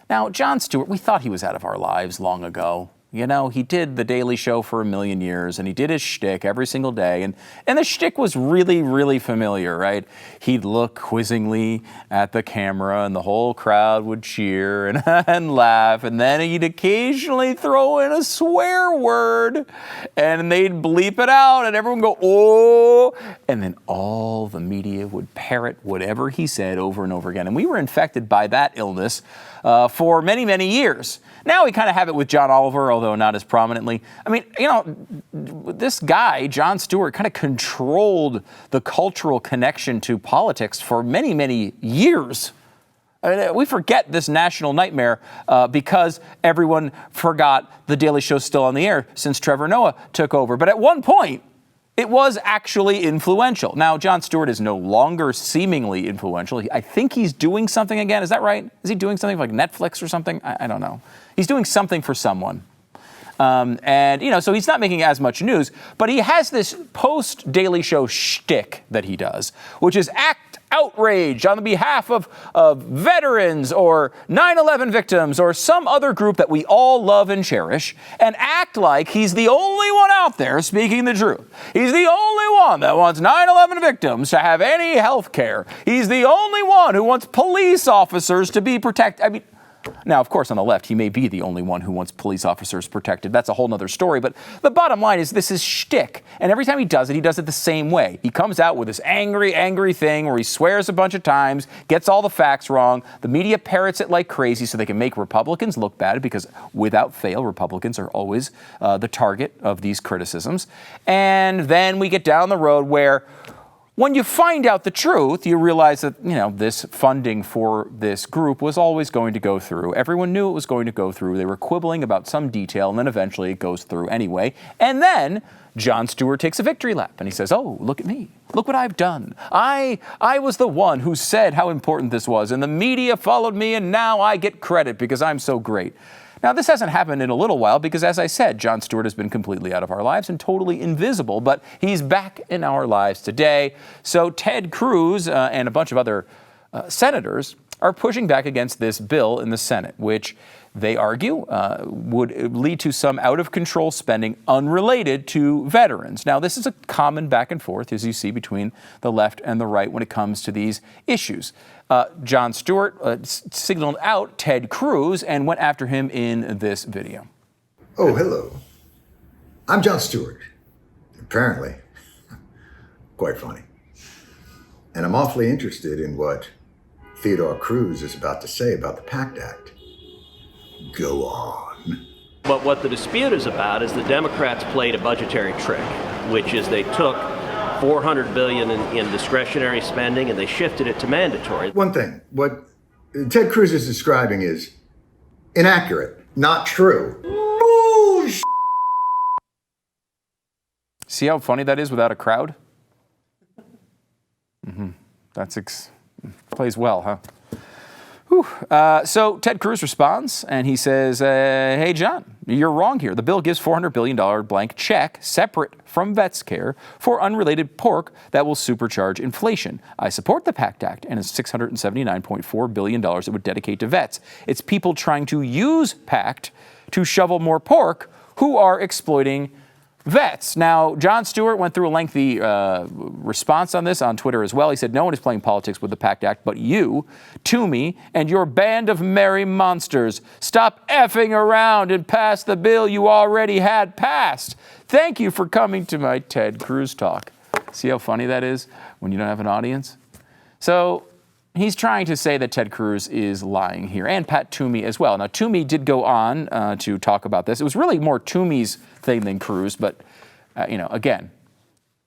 Now, Jon Stewart, we thought he was out of our lives long ago. You know, he did The Daily Show for a million years, and he did his shtick every single day. And the shtick was really, really familiar, right? He'd look quizzingly at the camera, and the whole crowd would cheer and laugh. And then he'd occasionally throw in a swear word, and they'd bleep it out, and everyone would go, oh. And then all the media would parrot whatever he said over and over again. And we were infected by that illness for many, many years. Now we kind of have it with John Oliver, although not as prominently. I mean, you know, this guy, Jon Stewart, kind of controlled the cultural connection to politics for many, many years. I mean, we forget this national nightmare because everyone forgot The Daily Show's still on the air since Trevor Noah took over. But at one point, it was actually influential. Now, Jon Stewart is no longer seemingly influential. I think he's doing something again. Is that right? Is he doing something like Netflix or something? I don't know. He's doing something for someone. And, you know, so he's not making as much news, but he has this post-Daily Show shtick that he does, which is act outrage on the behalf of veterans or 9/11 victims or some other group that we all love and cherish, and act like he's the only one out there speaking the truth. He's the only one that wants 9/11 victims to have any health care. He's the only one who wants police officers to be protected. I mean, now, of course, on the left, he may be the only one who wants police officers protected. That's a whole nother story. But the bottom line is this is shtick. And every time he does it the same way. He comes out with this angry, angry thing where he swears a bunch of times, gets all the facts wrong. The media parrots it like crazy so they can make Republicans look bad because without fail, Republicans are always the target of these criticisms. And then we get down the road where when you find out the truth, you realize that, you know, this funding for this group was always going to go through. Everyone knew it was going to go through. They were quibbling about some detail, and then eventually it goes through anyway. And then Jon Stewart takes a victory lap, and he says, oh, look at me. Look what I've done. I was the one who said how important this was, and the media followed me, and now I get credit because I'm so great. Now, this hasn't happened in a little while because, as I said, Jon Stewart has been completely out of our lives and totally invisible, but he's back in our lives today. So Ted Cruz and a bunch of other senators are pushing back against this bill in the Senate, which they argue would lead to some out-of-control spending unrelated to veterans. Now, this is a common back and forth, as you see, between the left and the right when it comes to these issues. Jon Stewart signaled out Ted Cruz and went after him in this video. Oh, hello. I'm Jon Stewart. Apparently. Quite funny. And I'm awfully interested in what Theodore Cruz is about to say about the PACT Act. Go on. But what the dispute is about is the Democrats played a budgetary trick, which is they took $400 billion in discretionary spending and they shifted it to mandatory. One thing, what Ted Cruz is describing is inaccurate, not true. Bullshit. See how funny that is without a crowd? Plays well, huh? So Ted Cruz responds, and he says, hey, John, you're wrong here. The bill gives $400 billion blank check, separate from vets care, for unrelated pork that will supercharge inflation. I support the PACT Act and its $679.4 billion it would dedicate to vets. It's people trying to use PACT to shovel more pork who are exploiting vets. Now, Jon Stewart went through a lengthy response on this on Twitter as well. He said, no one is playing politics with the PACT Act but you, Toomey, and your band of merry monsters. Stop effing around and pass the bill you already had passed. Thank you for coming to my Ted Cruz talk. See how funny that is when you don't have an audience? So he's trying to say that Ted Cruz is lying here, and Pat Toomey as well. Now, Toomey did go on to talk about this. It was really more Toomey's thing than Cruz, but, again,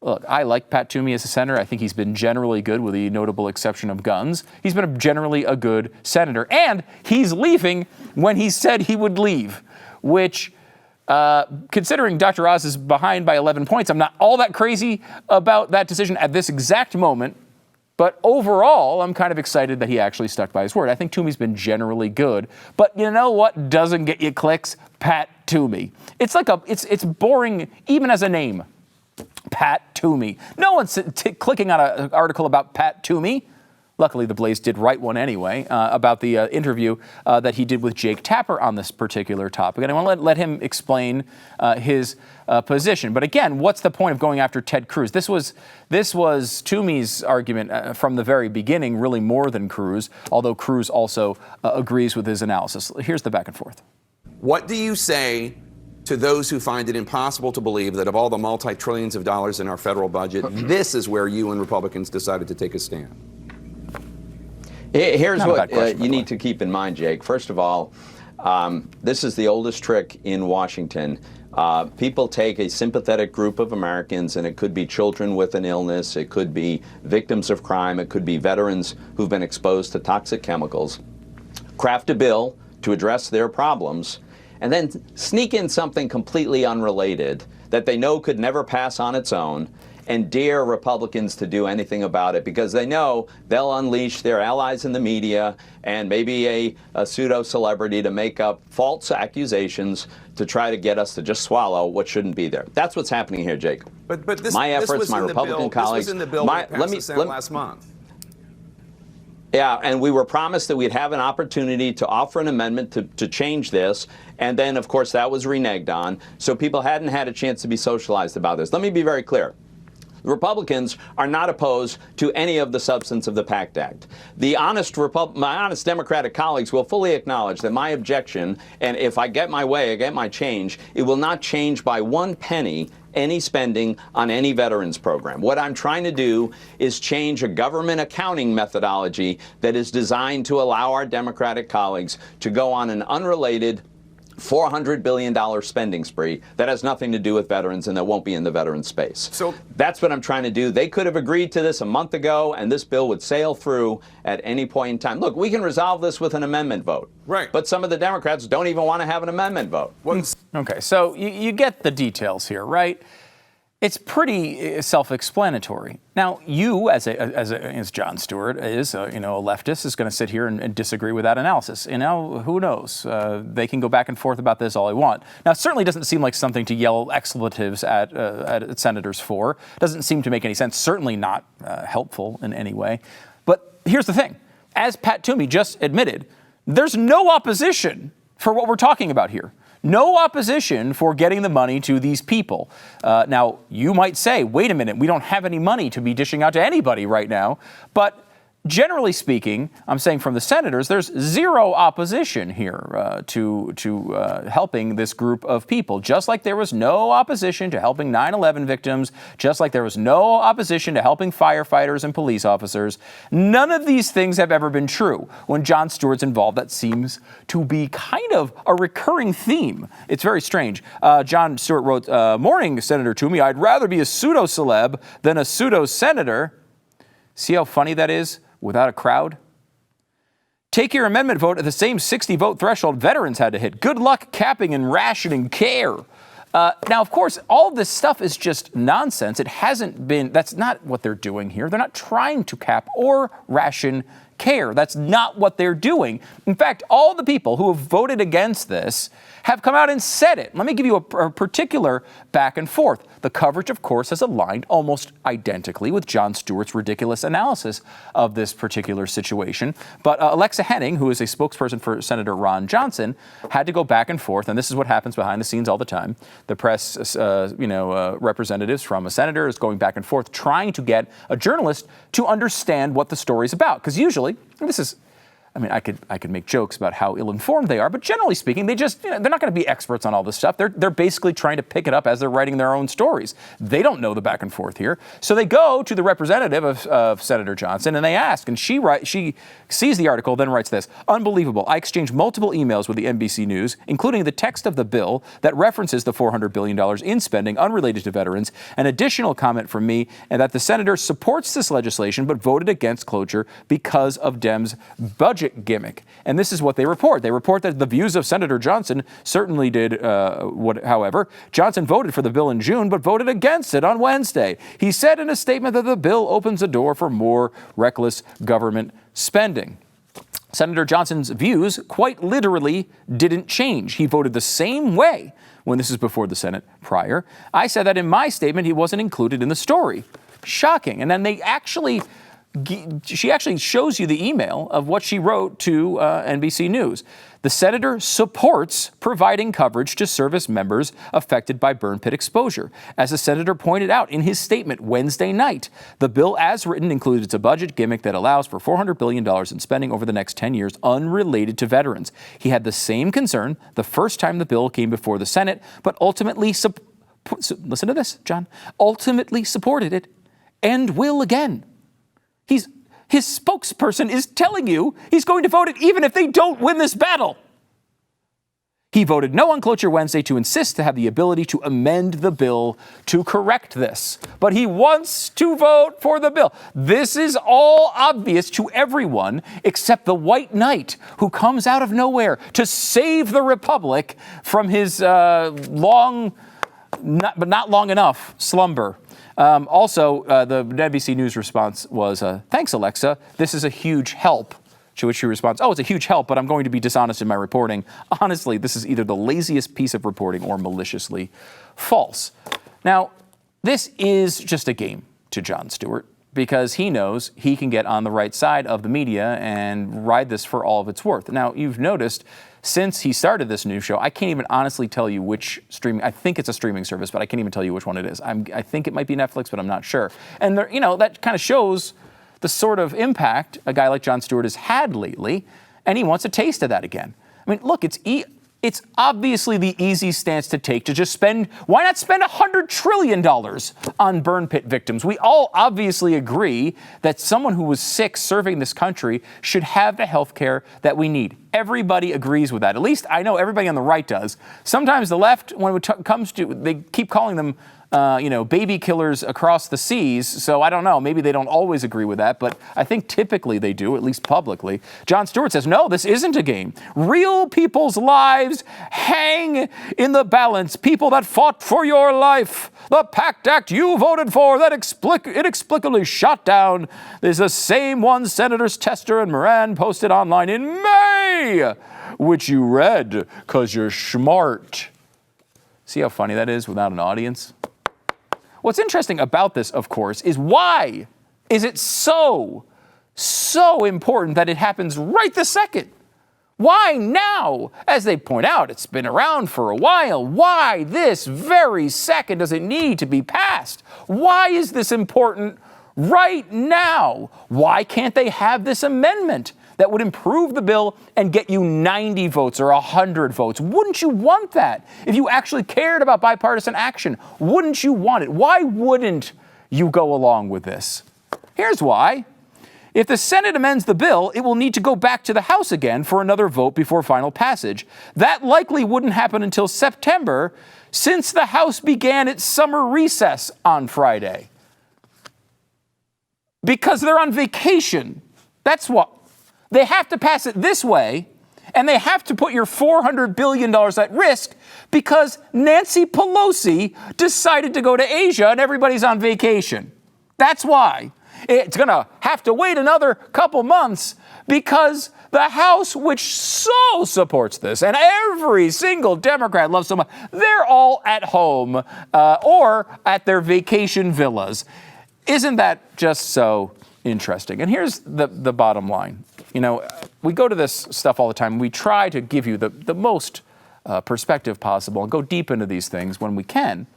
look, I like Pat Toomey as a senator. I think he's been generally good with the notable exception of guns. He's been generally a good senator, and he's leaving when he said he would leave, which, considering Dr. Oz is behind by 11 points, I'm not all that crazy about that decision at this exact moment. But overall, I'm kind of excited that he actually stuck by his word. I think Toomey's been generally good. But you know what doesn't get you clicks? Pat Toomey. It's like it's boring even as a name. Pat Toomey. No one's clicking on an article about Pat Toomey. Luckily, the Blaze did write one anyway about the interview that he did with Jake Tapper on this particular topic. And I want to let him explain his position. But again, what's the point of going after Ted Cruz? This was Toomey's argument from the very beginning, really more than Cruz, although Cruz also agrees with his analysis. Here's the back and forth. What do you say to those who find it impossible to believe that of all the multi-trillions of dollars in our federal budget, this is where you and Republicans decided to take a stand? Here's what you need to keep in mind, Jake. First of all, this is the oldest trick in Washington. People take a sympathetic group of Americans, and it could be children with an illness, it could be victims of crime, it could be veterans who've been exposed to toxic chemicals, craft a bill to address their problems, and then sneak in something completely unrelated that they know could never pass on its own, and dare Republicans to do anything about it because they know they'll unleash their allies in the media and maybe a pseudo-celebrity to make up false accusations to try to get us to just swallow what shouldn't be there. That's what's happening here, Jake. But this, my efforts, this was my in Republican the bill, colleagues. This was in the bill that passed the Senate last month. Yeah, and we were promised that we'd have an opportunity to offer an amendment to change this, and then, of course, that was reneged on, so people hadn't had a chance to be socialized about this. Let me be very clear. The Republicans are not opposed to any of the substance of the PACT Act. My honest Democratic colleagues will fully acknowledge that my objection, and if I get my way, I get my change, it will not change by 1 penny any spending on any veterans program. What I'm trying to do is change a government accounting methodology that is designed to allow our Democratic colleagues to go on an unrelated $400 billion spending spree that has nothing to do with veterans and that won't be in the veteran space. So that's what I'm trying to do. They could have agreed to this a month ago, and this bill would sail through at any point in time. Look, we can resolve this with an amendment vote. Right. But some of the Democrats don't even want to have an amendment vote. Okay, so you get the details here, right? It's pretty self-explanatory. Now, you, as Jon Stewart is, a leftist, is going to sit here and disagree with that analysis. Who knows? They can go back and forth about this all they want. Now, it certainly doesn't seem like something to yell expletives at senators for. Doesn't seem to make any sense. Certainly not helpful in any way. But here's the thing: as Pat Toomey just admitted, there's no opposition for what we're talking about here. No opposition for getting the money to these people. Now, you might say, wait a minute, we don't have any money to be dishing out to anybody right now. But generally speaking, I'm saying from the senators, there's zero opposition here to helping this group of people. Just like there was no opposition to helping 9/11 victims, just like there was no opposition to helping firefighters and police officers. None of these things have ever been true. When Jon Stewart's involved, that seems to be kind of a recurring theme. It's very strange. Jon Stewart wrote, "Morning, Senator Toomey. I'd rather be a pseudo-celeb than a pseudo-senator." See how funny that is? Without a crowd? Take your amendment vote at the same 60-vote threshold veterans had to hit. Good luck capping and rationing care. Now, of course, all this stuff is just nonsense. That's not what they're doing here. They're not trying to cap or ration care. That's not what they're doing. In fact, all the people who have voted against this have come out and said it. Let me give you a particular back and forth. The coverage, of course, has aligned almost identically with Jon Stewart's ridiculous analysis of this particular situation. But Alexa Henning, who is a spokesperson for Senator Ron Johnson, had to go back and forth, and this is what happens behind the scenes all the time. The press, representatives from a senator is going back and forth trying to get a journalist to understand what the story's about. Because usually, I could make jokes about how ill-informed they are, but generally speaking, they're not going to be experts on all this stuff. They're basically trying to pick it up as they're writing their own stories. They don't know the back and forth here. So they go to the representative of Senator Johnson and they ask, and she sees the article, then writes this: "Unbelievable. I exchanged multiple emails with the NBC News, including the text of the bill that references the $400 billion in spending unrelated to veterans. An additional comment from me, and that the senator supports this legislation but voted against cloture because of Dems' budget gimmick." And this is what they report. They report that the views of Senator Johnson certainly did, however. Johnson voted for the bill in June, but voted against it on Wednesday. He said in a statement that the bill opens the door for more reckless government spending. Senator Johnson's views quite literally didn't change. He voted the same way when this is before the Senate prior. I said that in my statement he wasn't included in the story. Shocking. And then they actually she actually shows you the email of what she wrote to NBC News. The senator supports providing coverage to service members affected by burn pit exposure. As the senator pointed out in his statement Wednesday night, the bill as written includes a budget gimmick that allows for $400 billion in spending over the next 10 years unrelated to veterans. He had the same concern the first time the bill came before the Senate, but ultimately, listen to this, John, ultimately supported it and will again. His spokesperson is telling you he's going to vote it even if they don't win this battle. He voted no on Cloture Wednesday to insist to have the ability to amend the bill to correct this. But he wants to vote for the bill. This is all obvious to everyone except the white knight who comes out of nowhere to save the republic from his not long enough slumber. Also, the NBC News response was, thanks, Alexa. This is a huge help. To which she responds, oh, it's a huge help, but I'm going to be dishonest in my reporting. Honestly, this is either the laziest piece of reporting or maliciously false. Now, this is just a game to Jon Stewart because he knows he can get on the right side of the media and ride this for all of it's worth. Now, you've noticed since he started this new show, I can't even honestly tell you which streaming. I think it's a streaming service, but I can't even tell you which one it is. I think it might be Netflix, but I'm not sure. And there, that kind of shows the sort of impact a guy like Jon Stewart has had lately, and he wants a taste of that again. I mean, look, it's obviously the easy stance to take to just why not spend $100 trillion on burn pit victims? We all obviously agree that someone who was sick serving this country should have the health care that we need. Everybody agrees with that. At least I know everybody on the right does. Sometimes the left, when it comes to, they keep calling them baby killers across the seas. So I don't know. Maybe they don't always agree with that, but I think typically they do, at least publicly. Jon Stewart says, no, this isn't a game. Real people's lives hang in the balance. People that fought for your life. The PACT Act you voted for that inexplicably shot down is the same one Senators Tester and Moran posted online in May, which you read because you're smart. See how funny that is without an audience? What's interesting about this, of course, is why is it so important that it happens right this second? Why now? As they point out, it's been around for a while. Why this very second does it need to be passed? Why is this important right now? Why can't they have this amendment that would improve the bill and get you 90 votes or 100 votes? Wouldn't you want that? If you actually cared about bipartisan action, wouldn't you want it? Why wouldn't you go along with this? Here's why. If the Senate amends the bill, it will need to go back to the House again for another vote before final passage. That likely wouldn't happen until September, since the House began its summer recess on Friday. Because they're on vacation. That's what. They have to pass it this way, and they have to put your $400 billion at risk because Nancy Pelosi decided to go to Asia and everybody's on vacation. That's why. It's going to have to wait another couple months because the House, which so supports this, and every single Democrat loves so much, they're all at home or at their vacation villas. Isn't that just so interesting? And here's the bottom line. We go to this stuff all the time. We try to give you the most perspective possible and go deep into these things when we can.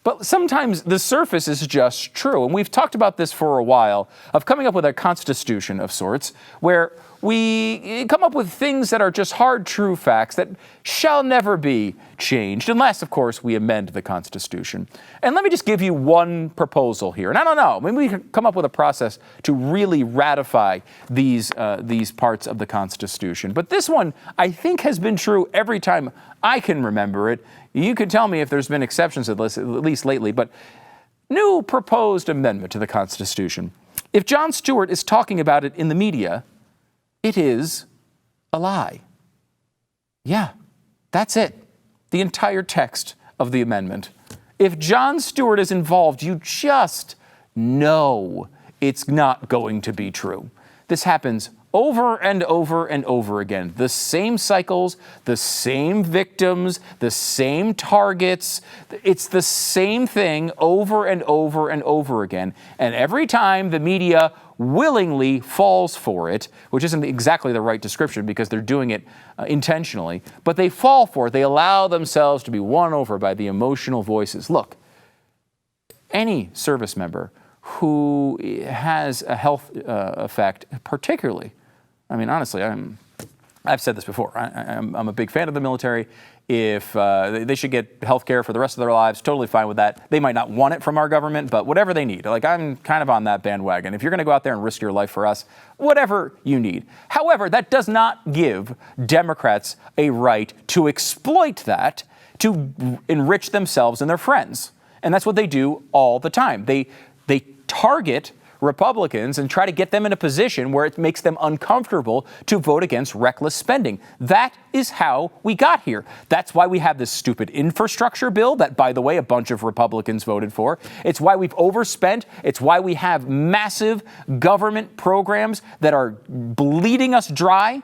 But sometimes the surface is just true. And we've talked about this for a while, of coming up with a constitution of sorts, where we come up with things that are just hard, true facts that shall never be changed, unless, of course, we amend the Constitution. And let me just give you one proposal here. And I don't know, maybe we can come up with a process to really ratify these parts of the Constitution. But this one, I think, has been true every time I can remember it. You can tell me if there's been exceptions at least lately, but new proposed amendment to the Constitution. If Jon Stewart is talking about it in the media, it is a lie. Yeah, that's it. The entire text of the amendment. If Jon Stewart is involved, you just know it's not going to be true. This happens over and over and over again. The same cycles, the same victims, the same targets. It's the same thing over and over and over again. And every time the media willingly falls for it, which isn't exactly the right description because they're doing it intentionally, but they fall for it. They allow themselves to be won over by the emotional voices. Look, any service member who has a health effect, particularly, I mean, honestly, I've said this before. I'm a big fan of the military. If they should get health care for the rest of their lives, totally fine with that. They might not want it from our government, but whatever they need. Like, I'm kind of on that bandwagon. If you're going to go out there and risk your life for us, whatever you need. However, that does not give Democrats a right to exploit that to enrich themselves and their friends. And that's what they do all the time. They target Republicans and try to get them in a position where it makes them uncomfortable to vote against reckless spending. That is how we got here. That's why we have this stupid infrastructure bill that, by the way, a bunch of Republicans voted for. It's why we've overspent. It's why we have massive government programs that are bleeding us dry.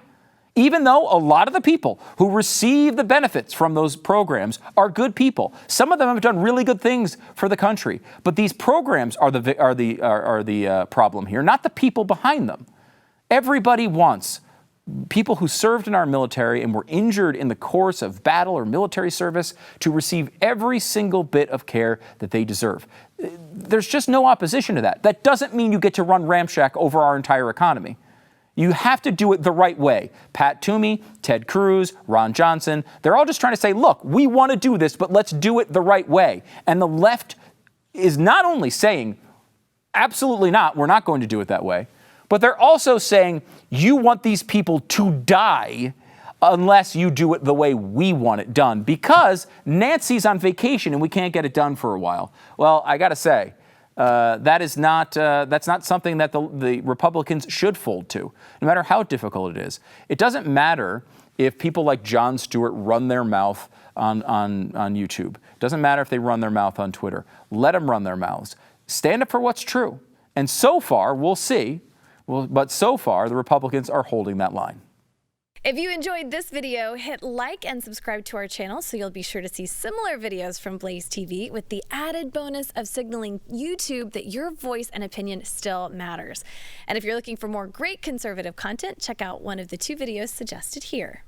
Even though a lot of the people who receive the benefits from those programs are good people. Some of them have done really good things for the country. But these programs are the problem here, not the people behind them. Everybody wants people who served in our military and were injured in the course of battle or military service to receive every single bit of care that they deserve. There's just no opposition to that. That doesn't mean you get to run ramshack over our entire economy. You have to do it the right way. Pat Toomey, Ted Cruz, Ron Johnson, they're all just trying to say, look, we want to do this, but let's do it the right way. And the left is not only saying, absolutely not, we're not going to do it that way, but they're also saying, you want these people to die unless you do it the way we want it done, because Nancy's on vacation and we can't get it done for a while. Well, I got to say, that's not something that the Republicans should fold to, no matter how difficult it is. It doesn't matter if people like Jon Stewart run their mouth on YouTube. It doesn't matter if they run their mouth on Twitter. Let them run their mouths. Stand up for what's true. And so far, we'll see, but so far, the Republicans are holding that line. If you enjoyed this video, hit like and subscribe to our channel so you'll be sure to see similar videos from BlazeTV with the added bonus of signaling YouTube that your voice and opinion still matters. And if you're looking for more great conservative content, check out one of the 2 videos suggested here.